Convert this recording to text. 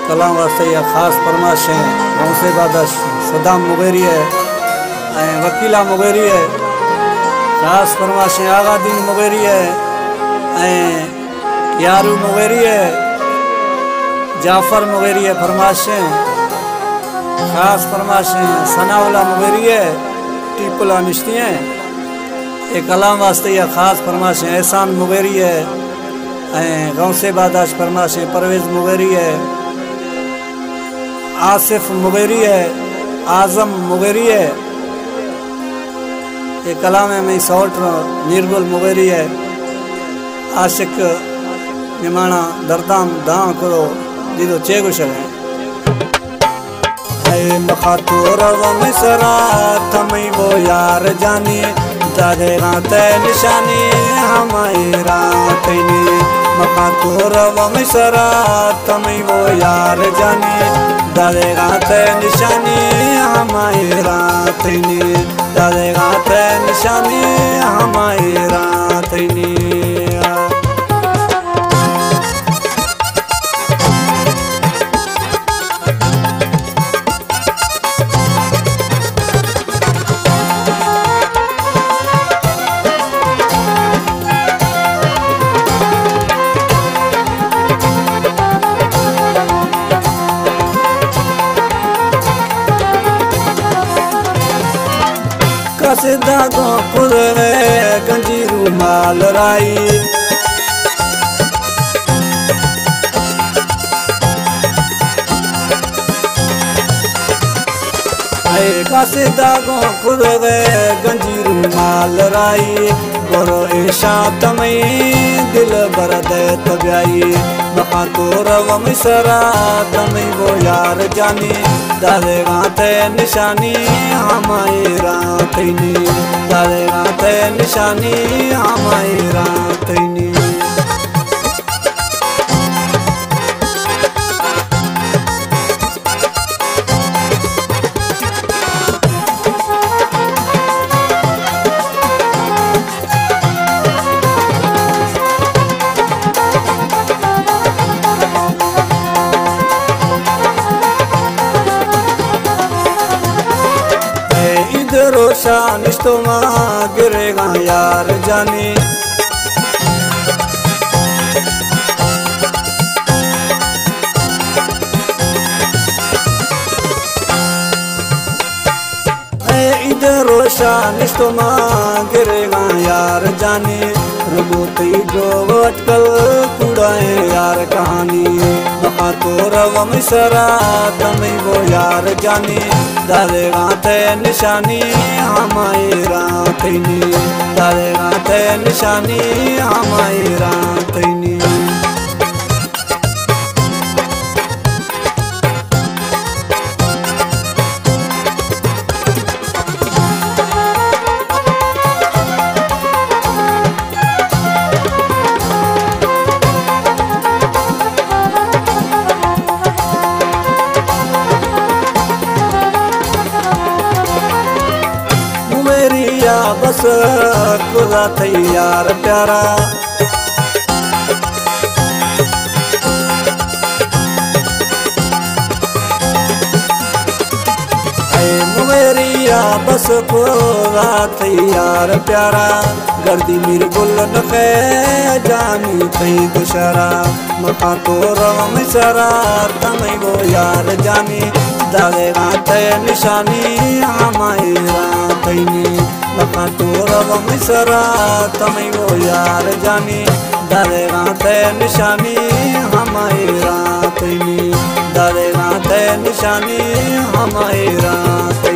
कलाम वास्ते या ख़ास फरमाइश है गौसे बादश सदाम मुगेरी है वकीला मुगेरी है ख़ास फरमाइश है आगादीन मुगेरी है यारू मुगेरी है जाफर मुगेरी है फरमाइश है ख़ास फरमाइश है सनाउल्ला मुगेरी है टीपुला निश्ती है एक कलाम वास्ते या ख़ास फरमाइश है एहसान मुगेरी है गौसे बादश फरमाइश है परवेज़ मुगेरी है आसिफ मुगेरी है आज़म मुगेरी है ये कलाम में सौट मीरगुल मुगेरी है आशिक निमाना दरदाम दाम करो दीदो चेगुश है मखातो रव मिसरा थमई वो यार जानी दादे राते निशानी हमारी रातनी मखातो रव मिसरा थमई वो यार जानी दादे राते निशानी हमारी रातनी दादे राते निशानी हमारी रातनी कसिदा गो खुदरे गंजीरू माल राई कसिदा गो खुदरे गंजीरू माल राई गोरो ईशा तमई दिल बरदे तब्याई मखा तो रव मिसरा तमई वो यार जानी दादे गाते निशानी हमारी रातनी दादे गाते निशानी हमारी रातनी रोशान इस्तोमा गिरेगा यार जानी इधर रोशान इस्तोमा गिरेगा यार जानी रबोती जो अटकल कुड़ाए यार कहानी मखा तो रव मिसरा तमई वो यार जानी दादे गाते निशानी हमारी रातनी दादे गाते निशानी हमारी रातनी बस खुदा तैयार प्यारा मुगेरिया बस खुदा तैयार प्यारा गर्दी मीर गुल नखे जानी तई दुशरा मखा तो रव मिसरा तमई वो यार जानी दादे गाते निशानी हमारी रातनी मखा तो रव मिसरा तमई वो यार जानी दादे गाते निशानी हमारी रातनी दादे गाते निशानी हमारी रात